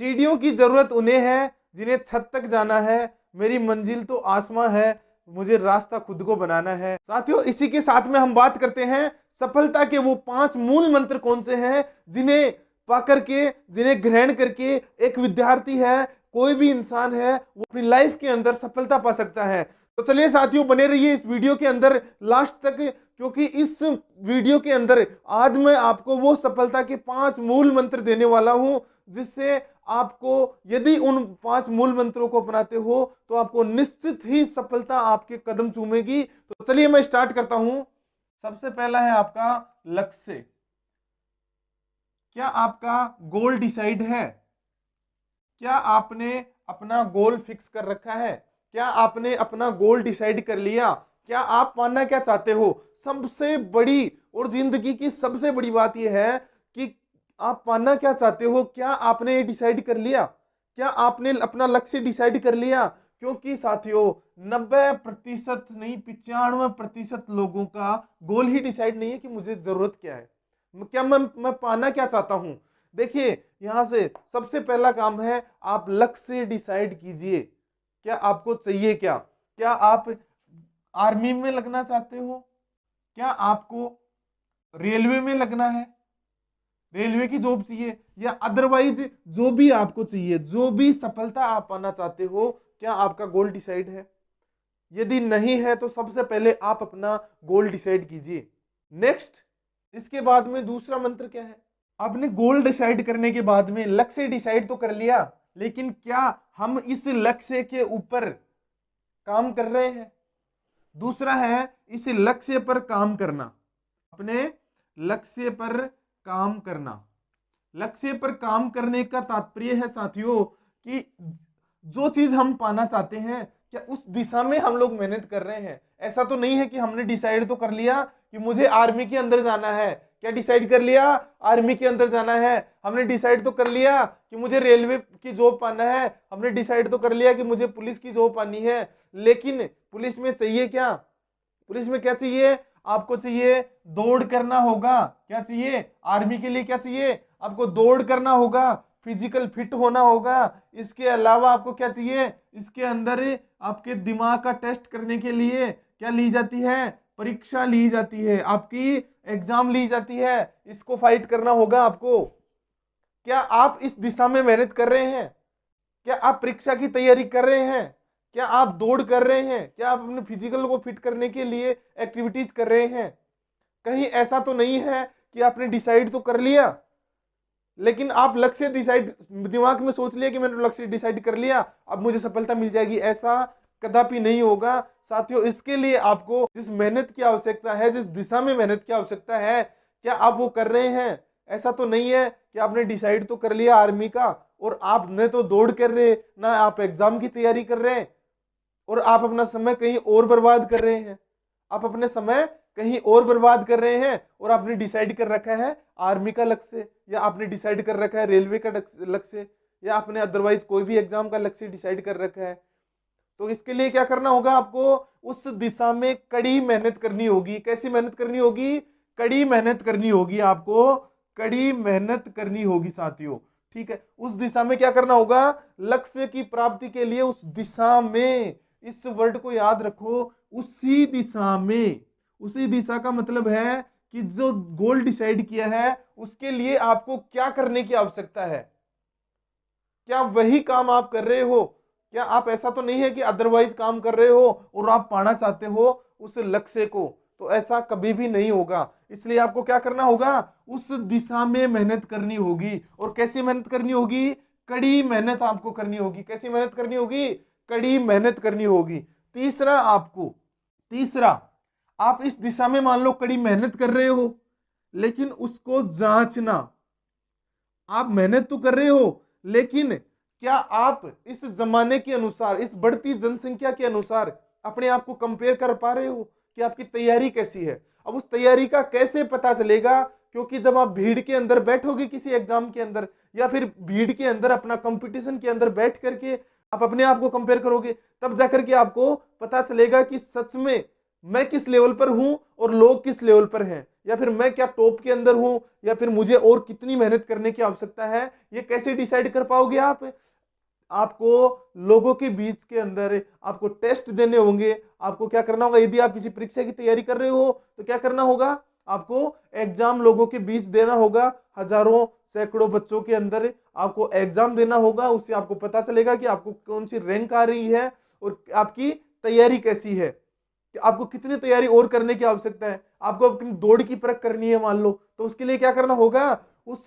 सीढ़ियों की जरूरत उन्हें है जिन्हें छत तक जाना है, मेरी मंजिल तो आसमां है, मुझे रास्ता खुद को बनाना है। साथियों, इसी के साथ में हम बात करते हैं सफलता के वो 5 मूल मंत्र कौन से हैं जिन्हें पा करके, जिन्हें ग्रहण करके एक विद्यार्थी है, कोई भी इंसान है, वो अपनी लाइफ के अंदर सफलता पा सकता है। तो चलिए साथियों, बने रहिए इस वीडियो के अंदर लास्ट तक, क्योंकि इस वीडियो के अंदर आज मैं आपको वो सफलता के 5 मूल मंत्र देने वाला हूं, जिससे आपको, यदि उन 5 मूल मंत्रों को अपनाते हो तो आपको निश्चित ही सफलता आपके कदम चूमेगी। तो चलिए मैं स्टार्ट करता हूं। सबसे पहला है आपका लक्ष्य। क्या आपका गोल डिसाइड है? क्या आपने अपना गोल फिक्स कर रखा है? क्या आपने अपना गोल डिसाइड कर लिया? क्या आप पाना क्या चाहते हो? सबसे बड़ी और जिंदगी की सबसे बड़ी बात यह है कि आप पाना क्या चाहते हो, क्या आपने ये डिसाइड कर लिया? क्या आपने अपना लक्ष्य डिसाइड कर लिया? क्योंकि साथियों, 90% नहीं, 95% लोगों का गोल ही डिसाइड नहीं है कि मुझे जरूरत क्या है, क्या मैं पाना क्या चाहता हूं। देखिए, यहां से सबसे पहला काम है, आप लक्ष्य डिसाइड कीजिए। क्या आपको चाहिए क्या? क्या आप आर्मी में लगना चाहते हो? क्या आपको रेलवे में लगना है, रेलवे की जॉब चाहिए, या अदरवाइज जो भी आपको चाहिए, जो भी सफलता आप पाना चाहते हो, क्या आपका गोल डिसाइड है? यदि नहीं है तो सबसे पहले आप अपना गोल डिसाइड कीजिए। नेक्स्ट, इसके बाद में दूसरा मंत्र क्या है? आपने गोल डिसाइड करने के बाद में लक्ष्य डिसाइड तो कर लिया, लेकिन क्या हम इस लक्ष्य के ऊपर काम कर रहे हैं? दूसरा है इस लक्ष्य पर काम करना, अपने लक्ष्य पर काम करना। लक्ष्य पर काम करने का तात्पर्य है साथियों कि जो चीज हम पाना चाहते हैं, क्या उस दिशा में हम लोग मेहनत कर रहे हैं? ऐसा तो नहीं है कि हमने डिसाइड तो कर लिया कि मुझे आर्मी के अंदर जाना है। क्या डिसाइड कर लिया? आर्मी के अंदर जाना है। हमने डिसाइड तो कर लिया कि मुझे रेलवे की जॉब पाना है। हमने डिसाइड तो कर लिया कि मुझे पुलिस की जॉब पानी है। लेकिन पुलिस में चाहिए क्या? पुलिस में क्या चाहिए? आपको चाहिए दौड़ करना होगा। क्या चाहिए? आर्मी के लिए क्या चाहिए? आपको दौड़ करना होगा, फिजिकल फिट होना होगा। इसके अलावा आपको क्या चाहिए? इसके अंदर आपके दिमाग का टेस्ट करने के लिए क्या ली जाती है? परीक्षा ली जाती है, आपकी एग्जाम ली जाती है। इसको फाइट करना होगा आपको। क्या आप इस दिशा में मेहनत कर रहे हैं? क्या आप परीक्षा की तैयारी कर रहे हैं? क्या आप दौड़ कर रहे हैं? क्या आप अपने फिजिकल को फिट करने के लिए एक्टिविटीज कर रहे हैं? कहीं ऐसा तो नहीं है कि आपने डिसाइड तो कर लिया, लेकिन आप लक्ष्य डिसाइड, दिमाग में सोच लिया कि मैंने लक्ष्य डिसाइड कर लिया, अब मुझे सफलता मिल जाएगी। ऐसा कदापि नहीं होगा साथियों। इसके लिए आपको जिस मेहनत की आवश्यकता है, जिस दिशा में मेहनत की आवश्यकता है, क्या आप वो कर रहे हैं? ऐसा तो नहीं है कि आपने डिसाइड तो कर लिया आर्मी का और आप न तो दौड़ कर रहे, ना आप एग्जाम की तैयारी कर रहे हैं, और आप अपना समय कहीं और बर्बाद कर रहे हैं। आप अपने समय कहीं और बर्बाद कर रहे हैं और आपने डिसाइड कर रखा है आर्मी का लक्ष्य, या आपने डिसाइड कर रखा है रेलवे का लक्ष्य, या आपने अदरवाइज कोई भी एग्जाम का लक्ष्य डिसाइड कर रखा है। तो इसके लिए क्या करना होगा? आपको उस दिशा में कड़ी मेहनत करनी होगी। कैसी मेहनत करनी होगी? कड़ी मेहनत करनी होगी। आपको कड़ी मेहनत करनी होगी साथियों, ठीक है। उस दिशा में क्या करना होगा? लक्ष्य की प्राप्ति के लिए उस दिशा में, इस वर्ड को याद रखो, उसी दिशा में। उसी दिशा का मतलब है कि जो गोल डिसाइड किया है उसके लिए आपको क्या करने की आवश्यकता है। क्या वही काम आप कर रहे हो? क्या आप, ऐसा तो नहीं है कि अदरवाइज काम कर रहे हो और आप पाना चाहते हो उस लक्ष्य को? तो ऐसा कभी भी नहीं होगा। इसलिए आपको क्या करना होगा? उस दिशा में मेहनत करनी होगी। और कैसी मेहनत करनी होगी? कड़ी मेहनत आपको करनी होगी। कैसी मेहनत करनी होगी? कड़ी मेहनत करनी होगी। तीसरा, आप इस दिशा में मान लो कड़ी मेहनत कर रहे हो, लेकिन उसको जांचना। आप मेहनत तो कर रहे हो, लेकिन क्या आप इस जमाने के अनुसार, इस बढ़ती जनसंख्या के अनुसार अपने आप को कंपेयर कर पा रहे हो कि आपकी तैयारी कैसी है? अब उस तैयारी का कैसे पता चलेगा? क्योंकि जब आप भीड़ के अंदर बैठोगे किसी एग्जाम के अंदर, या फिर भीड़ के अंदर अपना कंपटीशन के अंदर बैठ करके आप अपने आप को कंपेयर करोगे, तब जाकर के आपको पता चलेगा कि सच में मैं किस लेवल पर हूं और लोग किस लेवल पर हैं। या फिर मैं क्या टॉप के अंदर हूं, या फिर मुझे और कितनी मेहनत करने की आवश्यकता है, ये कैसे डिसाइड कर पाओगे आप? आपको लोगों के बीच के अंदर आपको टेस्ट देने होंगे। आपको क्या करना होगा, यदि आप किसी परीक्षा की तैयारी कर रहे हो तो क्या करना होगा, आपको एग्जाम लोगों के बीच देना होगा, हजारों सैकड़ों बच्चों के अंदर आपको एग्जाम देना होगा। उससे आपको पता चलेगा कि आपको कौन सी रैंक आ रही है और आपकी तैयारी कैसी है, कि आपको कितनी तैयारी और करने की आवश्यकता है। आपको अपनी दौड़ की परख करनी है मान लो, तो उसके लिए क्या करना होगा, उस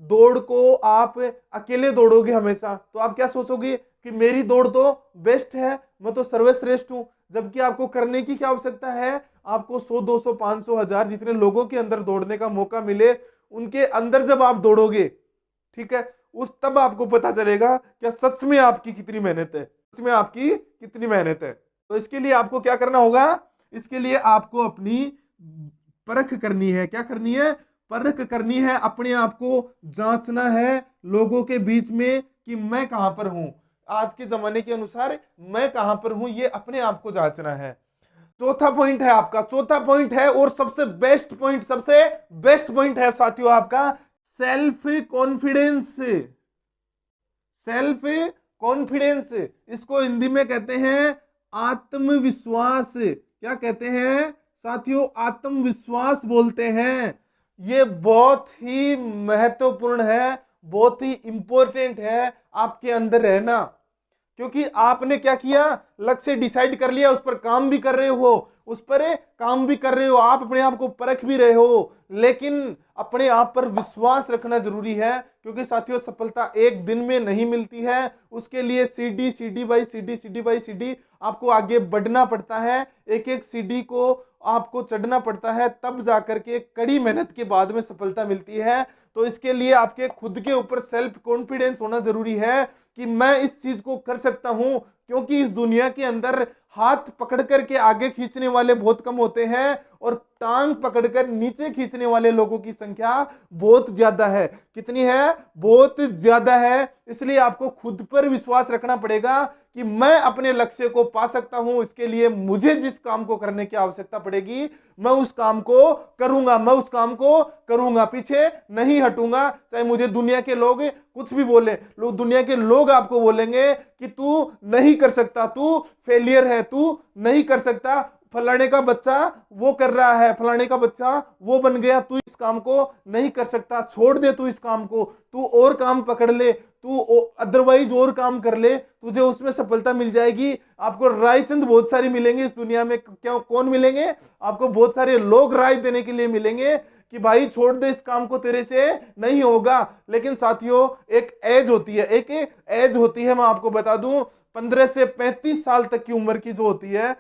दौड़ को आप अकेले दौड़ोगे हमेशा, तो आप क्या सोचोगे कि मेरी दौड़ तो बेस्ट है, मैं तो सर्वश्रेष्ठ हूं। जबकि आपको करने की क्या आवश्यकता है, आपको 100 200 500 1000 जितने लोगों के अंदर दौड़ने का मौका मिले, उनके अंदर जब आप दौड़ोगे, ठीक है, उस तब आपको पता चलेगा क्या सच में आपकी कितनी मेहनत है, सच में आपकी कितनी मेहनत है। तो इसके लिए आपको क्या करना होगा, इसके लिए आपको अपनी परख करनी है। क्या करनी है, परख करनी है, अपने आप को जांचना है लोगों के बीच में कि मैं कहां पर हूं, आज के जमाने के अनुसार मैं कहां पर हूं, ये अपने आप को जांचना है। चौथा पॉइंट है आपका, चौथा पॉइंट है और सबसे बेस्ट पॉइंट, सबसे बेस्ट पॉइंट है साथियों आपका सेल्फ कॉन्फिडेंस। सेल्फ कॉन्फिडेंस, इसको हिंदी में कहते हैं आत्मविश्वास। क्या कहते हैं साथियों, आत्मविश्वास बोलते हैं। ये बहुत ही महत्वपूर्ण है, बहुत ही इंपॉर्टेंट है आपके अंदर रहना। क्योंकि आपने क्या किया, लक्ष्य डिसाइड कर लिया, उस पर काम भी कर रहे हो, उस पर काम भी कर रहे हो, आप अपने आप को परख भी रहे हो, लेकिन अपने आप पर विश्वास रखना जरूरी है। क्योंकि साथियों सफलता एक दिन में नहीं मिलती है, उसके लिए सीडी बाई सीडी आपको आगे बढ़ना पड़ता है, एक एक सीडी को आपको चढ़ना पड़ता है, तब जाकर के कड़ी मेहनत के बाद में सफलता मिलती है। तो इसके लिए आपके खुद के ऊपर सेल्फ कॉन्फिडेंस होना जरूरी है कि मैं इस चीज को कर सकता हूं। क्योंकि इस दुनिया के अंदर हाथ पकड़ करके आगे खींचने वाले बहुत कम होते हैं और टांग पकड़कर नीचे खींचने वाले लोगों की संख्या बहुत ज्यादा है। कितनी है, बहुत ज्यादा है। इसलिए आपको खुद पर विश्वास रखना पड़ेगा कि मैं अपने लक्ष्य को पा सकता हूं। इसके लिए मुझे जिस काम को करने की आवश्यकता पड़ेगी मैं उस काम को करूंगा, मैं उस काम को करूंगा, पीछे नहीं हटूंगा। चाहे मुझे दुनिया के लोग कुछ भी बोले, लोग दुनिया के लोग आपको बोलेंगे कि तू नहीं कर सकता, तू फेलियर है, तू नहीं कर सकता, फलाने का बच्चा वो कर रहा है, फलाने का बच्चा वो बन गया, तू इस काम को नहीं कर सकता, छोड़ दे तू इस काम को, तू और काम पकड़ ले, तू अदरवाइज और काम कर ले, तुझे उसमें सफलता मिल जाएगी। आपको रायचंद बहुत सारी मिलेंगे इस दुनिया में। क्या कौन मिलेंगे आपको, बहुत सारे लोग राय देने के लिए मिलेंगे कि भाई छोड़ दे इस काम को, तेरे से नहीं होगा। लेकिन साथियों एक एज होती है, एक एज होती है, मैं आपको बता दूं 15 से 35 साल तक की उम्र की जो होती है,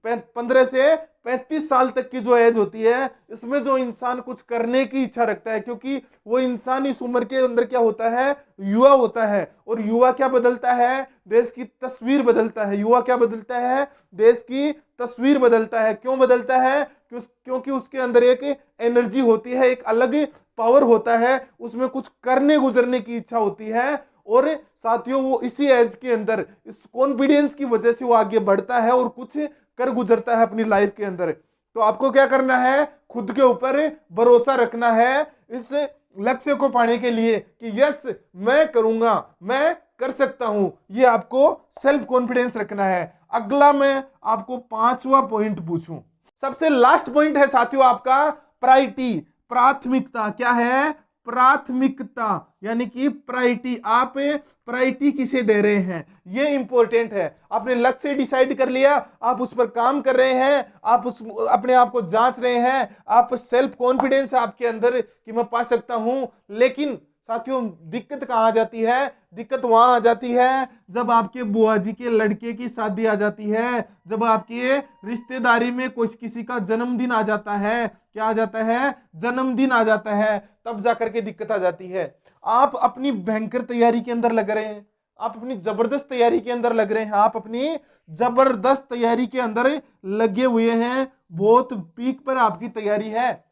15 से 35 साल तक की जो एज होती है, इसमें जो इंसान कुछ करने की इच्छा रखता है, क्योंकि वो इंसान इस उम्र के अंदर क्या होता है, युवा होता है। और युवा क्या बदलता है, देश की तस्वीर बदलता है। युवा क्या बदलता है, देश की तस्वीर बदलता है। क्यों बदलता है, क्योंकि उसके अंदर एक एनर्जी होती है, एक अलग पावर होता है, उसमें कुछ करने गुजरने की इच्छा होती है। और साथियों वो इसी एज के अंदर इस कॉन्फिडेंस की वजह से वो आगे बढ़ता है और कुछ कर गुजरता है अपनी लाइफ के अंदर। तो आपको क्या करना है, खुद के ऊपर भरोसा रखना है इस लक्ष्य को पाने के लिए कि यस मैं करूंगा, मैं कर सकता हूं। ये आपको सेल्फ कॉन्फिडेंस रखना है। अगला मैं आपको पांचवा पॉइंट पूछूं, सबसे लास्ट पॉइंट है साथियों आपका प्रायोरिटी, प्राथमिकता। क्या है, प्राथमिकता, यानी कि प्रायोरिटी। आप प्रायोरिटी किसे दे रहे हैं, ये इंपॉर्टेंट है। आपने लक्ष्य डिसाइड कर लिया, आप उस पर काम कर रहे हैं, आप उस अपने आप को जांच रहे हैं, आप सेल्फ कॉन्फिडेंस है आपके अंदर कि मैं पा सकता हूं। लेकिन साथियों दिक्कत कहां आ जाती है, दिक्कत वहां आ जाती है जब आपके बुआ जी के लड़के की शादी आ जाती है, जब आपके रिश्तेदारी में कोई किसी का जन्मदिन आ जाता है। क्या आ जाता है, जन्मदिन आ जाता है, तब जाकर के दिक्कत आ जाती है। आप अपनी भयंकर तैयारी के अंदर लग रहे हैं, आप अपनी जबरदस्त तैयारी के अंदर लग रहे हैं, आप अपनी जबरदस्त तैयारी के अंदर लगे हुए हैं, बहुत पीक पर आपकी तैयारी है।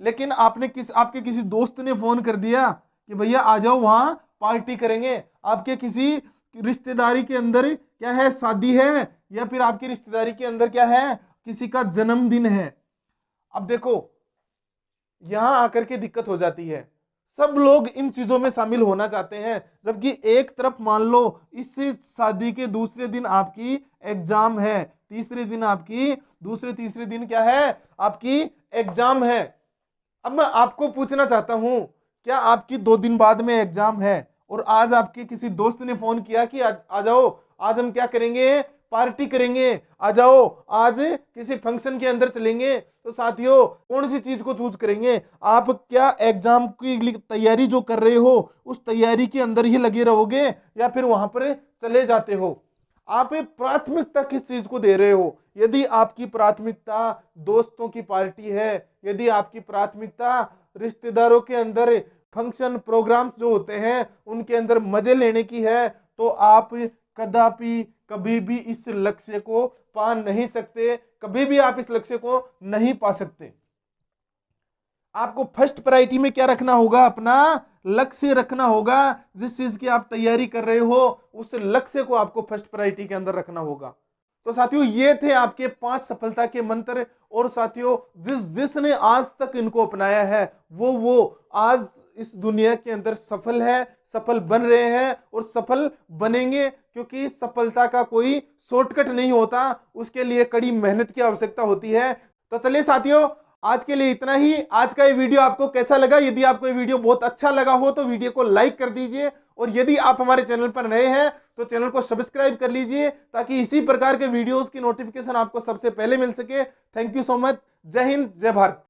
लेकिन आपके किसी दोस्त ने फोन कर दिया कि भैया आ जाओ वहां पार्टी करेंगे, आपके किसी रिश्तेदारी के अंदर क्या है, शादी है, या फिर आपकी रिश्तेदारी के अंदर क्या है, किसी का जन्मदिन है। अब देखो यहां आकर के दिक्कत हो जाती है। सब लोग इन चीजों में शामिल होना चाहते हैं, जबकि एक तरफ मान लो इस शादी के दूसरे दिन आपकी एग्जाम है, तीसरे दिन आपकी, दूसरे तीसरे दिन क्या है, आपकी एग्जाम है। अब मैं आपको पूछना चाहता हूं, क्या आपकी 2 दिन बाद में एग्जाम है और आज आपके किसी दोस्त ने फोन किया कि आ जाओ, आज हम क्या करेंगे, पार्टी करेंगे, आ जाओ आज किसी फंक्शन के अंदर चलेंगे, तो साथियों कौन सी चीज को चूज करेंगे आप? क्या एग्जाम की तैयारी जो कर रहे हो उस तैयारी के अंदर ही लगे रहोगे या फिर वहां पर चले जाते हो? आप प्राथमिकता किस चीज को दे रहे हो? यदि आपकी प्राथमिकता दोस्तों की पार्टी है, यदि आपकी प्राथमिकता रिश्तेदारों के अंदर फंक्शन प्रोग्राम्स जो होते हैं उनके अंदर मजे लेने की है, तो आप कदापि कभी भी इस लक्ष्य को पा नहीं सकते, कभी भी आप इस लक्ष्य को नहीं पा सकते। आपको फर्स्ट प्रायोरिटी में क्या रखना होगा? अपना लक्ष्य रखना होगा। जिस चीज की आप तैयारी कर रहे हो उस लक्ष्य को आपको फर्स्ट प्रायोरिटी के अंदर रखना होगा। तो साथियों ये थे आपके 5 सफलता के मंत्र। और साथियों जिसने आज तक इनको अपनाया है वो आज इस दुनिया के अंदर सफल है, सफल बन रहे हैं और सफल बनेंगे, क्योंकि सफलता का कोई शॉर्टकट नहीं होता, उसके लिए कड़ी मेहनत की आवश्यकता होती है। तो चलिए साथियों आज के लिए इतना ही। आज का ये वीडियो आपको कैसा लगा? यदि आपको ये वीडियो बहुत अच्छा लगा हो तो वीडियो को लाइक कर दीजिए, और यदि आप हमारे चैनल पर नए हैं तो चैनल को सब्सक्राइब कर लीजिए, ताकि इसी प्रकार के वीडियोस की नोटिफिकेशन आपको सबसे पहले मिल सके। Thank you so much. जय हिंद, जय भारत।